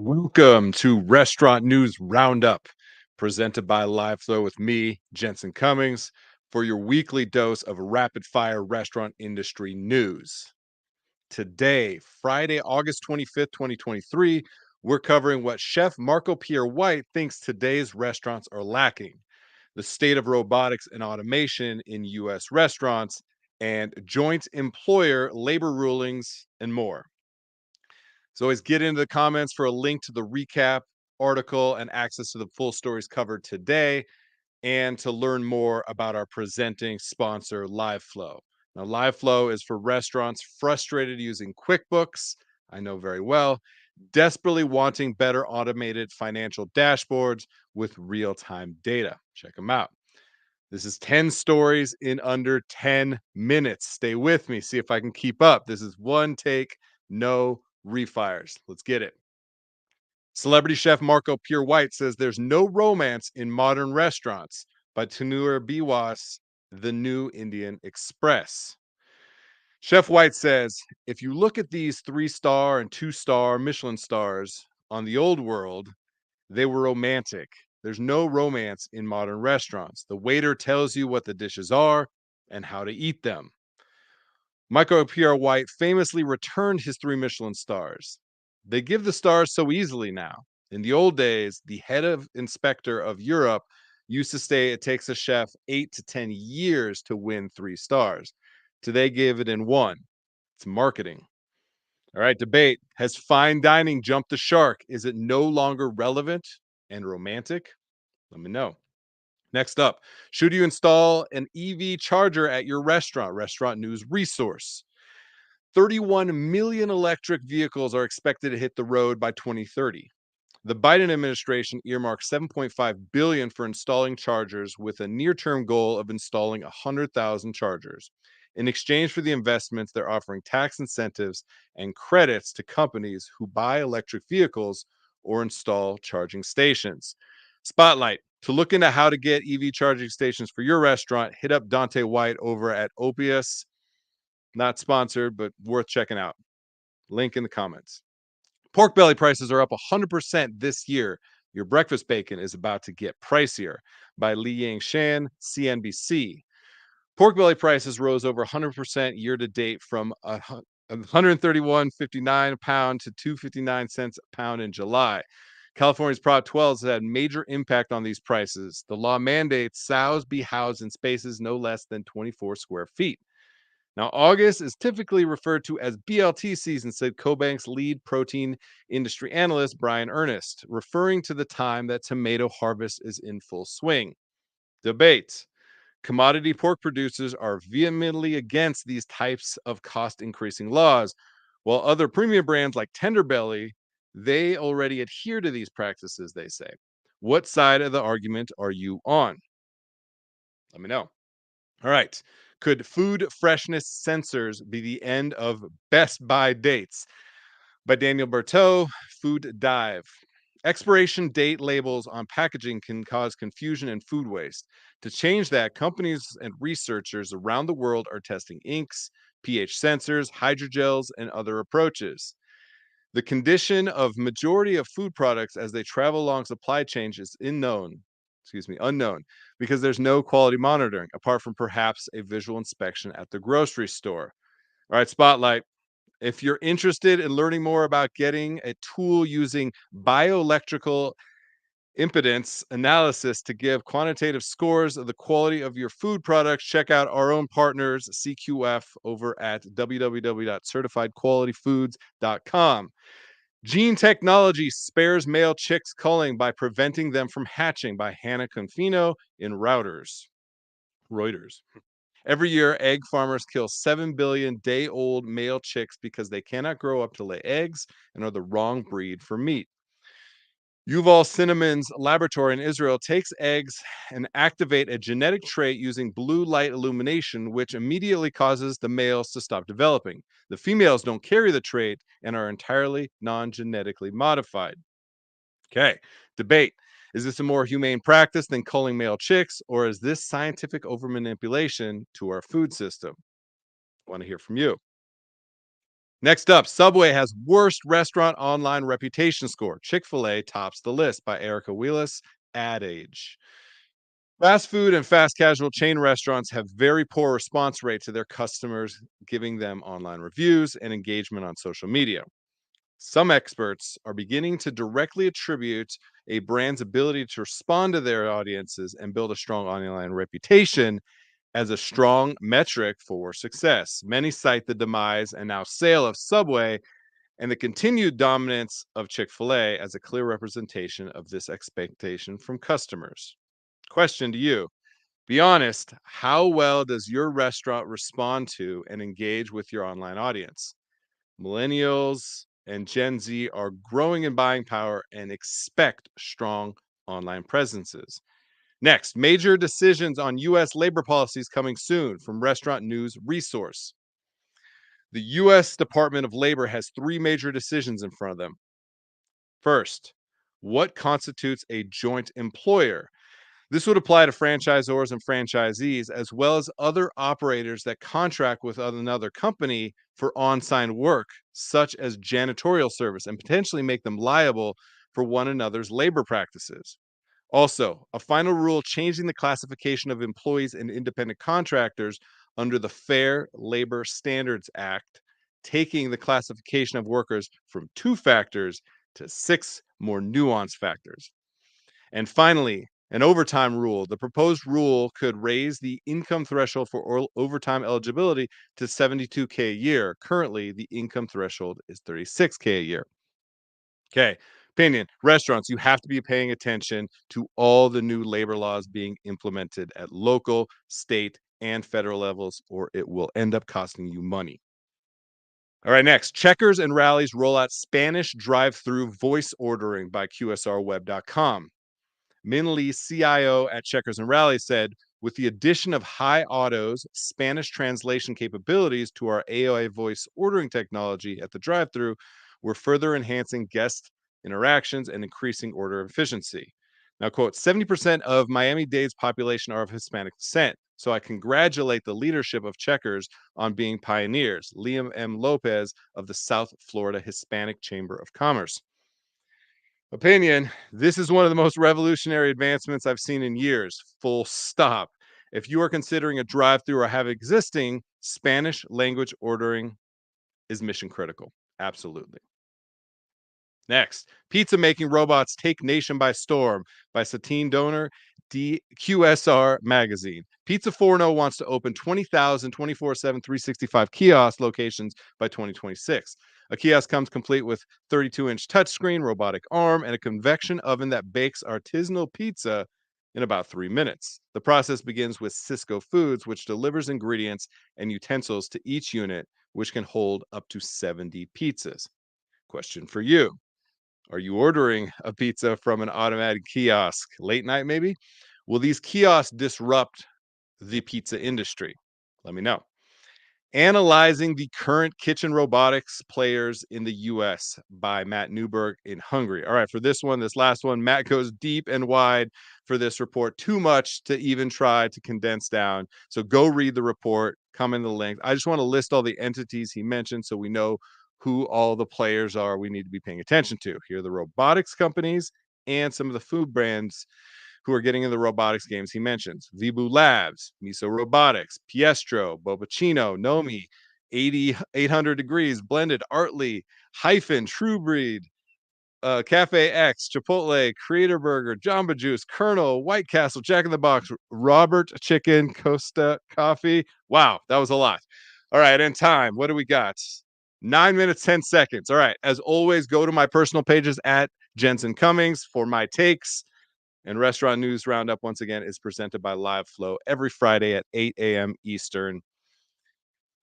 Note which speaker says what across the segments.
Speaker 1: Welcome to Restaurant News Roundup, presented by Live Flow with me, Jensen Cummings, for your weekly dose of rapid fire restaurant industry news. Today, Friday, August 25th, 2023, we're covering what Chef Marco Pierre White thinks today's restaurants are lacking, the state of robotics and automation in U.S. restaurants, and joint employer labor rulings, and more. So always get into the comments for a link to the recap article and access to the full stories covered today, and to learn more about our presenting sponsor, LiveFlow. Now, LiveFlow is for restaurants frustrated using QuickBooks, I know very well, desperately wanting better automated financial dashboards with real time data. Check them out. This is 10 stories in under 10 minutes. Stay with me, see if I can keep up. This is one take, no refires. Let's get it. Celebrity chef Marco Pierre White says there's no romance in modern restaurants by Tanur Biwas, The New Indian Express. Chef White says if you look at these 3-star and 2-star Michelin stars on the old world, they were romantic. There's no romance in modern restaurants. The waiter tells you what the dishes are and how to eat them. Michael Pierre White famously returned his 3 Michelin stars. They give the stars so easily now. In the old days, the head of inspector of Europe used to say it takes a chef 8 to 10 years to win 3 stars. Today, give it in one. It's marketing. All right, debate. Has fine dining jumped the shark? Is it no longer relevant and romantic? Let me know. Next up, should you install an EV charger at your restaurant? Restaurant News Resource. 31 million electric vehicles are expected to hit the road by 2030. The Biden administration earmarked 7.5 billion for installing chargers with a near-term goal of installing 100,000 chargers. In exchange for the investments, they're offering tax incentives and credits to companies who buy electric vehicles or install charging stations. Spotlight. To look into how to get EV charging stations for your restaurant, hit up Dante White over at Opius. Not sponsored, but worth checking out. Link in the comments. Pork belly prices are up 100% this year. Your breakfast bacon is about to get pricier. By Li Yang Shan, CNBC. Pork belly prices rose over 100% year to date from 131.59 a pound to 2.59 cents a pound in July. California's Prop 12 has had major impact on these prices. The law mandates sows be housed in spaces no less than 24 square feet. Now, August is typically referred to as BLT season, said CoBank's lead protein industry analyst, Brian Ernest, referring to the time that tomato harvest is in full swing. Debate. Commodity pork producers are vehemently against these types of cost increasing laws, while other premium brands like Tenderbelly, they already adhere to these practices, they say. What side of the argument are you on? Let me know. All right. Could food freshness sensors be the end of Best Buy dates? By Daniel Berteau, Food Dive. Expiration date labels on packaging can cause confusion and food waste. To change that, companies and researchers around the world are testing inks, pH sensors, hydrogels, and other approaches. The condition of majority of food products as they travel along supply chains is unknown, because there's no quality monitoring apart from perhaps a visual inspection at the grocery store. All right, Spotlight. If you're interested in learning more about getting a tool using bioelectrical impedance analysis to give quantitative scores of the quality of your food products, check out our own partners, CQF, over at www.certifiedqualityfoods.com. Gene technology spares male chicks culling by preventing them from hatching, by Hannah Confino in Reuters. Every year, egg farmers kill 7 billion day old male chicks because they cannot grow up to lay eggs and are the wrong breed for meat. Yuval Cinnamon's laboratory in Israel takes eggs and activate a genetic trait using blue light illumination, which immediately causes the males to stop developing. The females don't carry the trait and are entirely non-genetically modified. Okay, debate. Is this a more humane practice than culling male chicks, or is this scientific overmanipulation to our food system? I want to hear from you. Next up, Subway has worst restaurant online reputation score. Chick-fil-A tops the list by Erica Wheelis, Ad Age. Fast food and fast casual chain restaurants have very poor response rate to their customers giving them online reviews and engagement on social media. Some experts are beginning to directly attribute a brand's ability to respond to their audiences and build a strong online reputation as a strong metric for success. Many cite the demise and now sale of Subway and the continued dominance of Chick fil A as a clear representation of this expectation from customers. Question to you: be honest, how well does your restaurant respond to and engage with your online audience? Millennials and Gen Z are growing in buying power and expect strong online presences. Next, major decisions on U.S. labor policies coming soon from Restaurant News Resource. The U.S. Department of Labor has three major decisions in front of them. First, what constitutes a joint employer? This would apply to franchisors and franchisees, as well as other operators that contract with another company for on site work, such as janitorial service, and potentially make them liable for one another's labor practices. Also, a final rule changing the classification of employees and independent contractors under the Fair Labor Standards Act, taking the classification of workers from two factors to six more nuanced factors. And finally, an overtime rule. The proposed rule could raise the income threshold for overtime eligibility to 72K a year. Currently, the income threshold is 36K a year. Okay. Opinion: restaurants, you have to be paying attention to all the new labor laws being implemented at local, state, and federal levels, or it will end up costing you money. All right, next, Checkers and Rallies roll out Spanish drive-through voice ordering by QSRweb.com. Min Lee, CIO at Checkers and Rallies, said, with the addition of Hi Auto's Spanish translation capabilities to our AI voice ordering technology at the drive thru, we're further enhancing guest interactions and increasing order efficiency. Now, quote, 70% of Miami Dade's population are of Hispanic descent. So I congratulate the leadership of Checkers on being pioneers. Liam M. Lopez of the South Florida Hispanic Chamber of Commerce. Opinion: this is one of the most revolutionary advancements I've seen in years. Full stop. If you are considering a drive through or have existing, Spanish language ordering is mission critical. Absolutely. Next, pizza making robots take nation by storm by Satine Donor, DQSR magazine. Pizza 4.0 wants to open 20,000 24/7 365 kiosk locations by 2026. A kiosk comes complete with 32-inch touchscreen, robotic arm, and a convection oven that bakes artisanal pizza in about 3 minutes. The process begins with Cisco Foods, which delivers ingredients and utensils to each unit, which can hold up to 70 pizzas. Question for you: are you ordering a pizza from an automated kiosk late night, maybe? Will these kiosks disrupt the pizza industry? Let me know. Analyzing the current kitchen robotics players in the US by Matt Newberg in Hungary. All right, for this last one, Matt goes deep and wide for this report. Too much to even try to condense down. So go read the report, come in the link. I just want to list all the entities he mentioned so we know who all the players are we need to be paying attention to. Here are the robotics companies and some of the food brands who are getting in the robotics games he mentions: Vibu Labs, Miso Robotics, Piestro, Bobacino, Nomi, 800 Degrees, Blended, Artly, Hyphen, True Breed, Cafe X, Chipotle, Creator Burger, Jamba Juice, Colonel, White Castle, Jack in the Box, Robert Chicken, Costa Coffee. Wow, that was a lot. All right, and time. What do we got? 9 minutes, 10 seconds. All right. As always, go to my personal pages at Jensen Cummings for my takes. And Restaurant News Roundup, once again, is presented by Live Flow every Friday at 8 a.m. Eastern.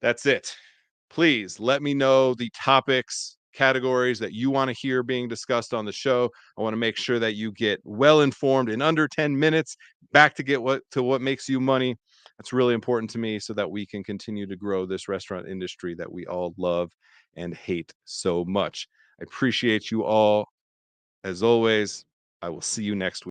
Speaker 1: That's it. Please let me know the topics, categories that you want to hear being discussed on the show. I want to make sure that you get well informed in under 10 minutes, back to what makes you money. That's really important to me so that we can continue to grow this restaurant industry that we all love and hate so much. I appreciate you all. As always, I will see you next week.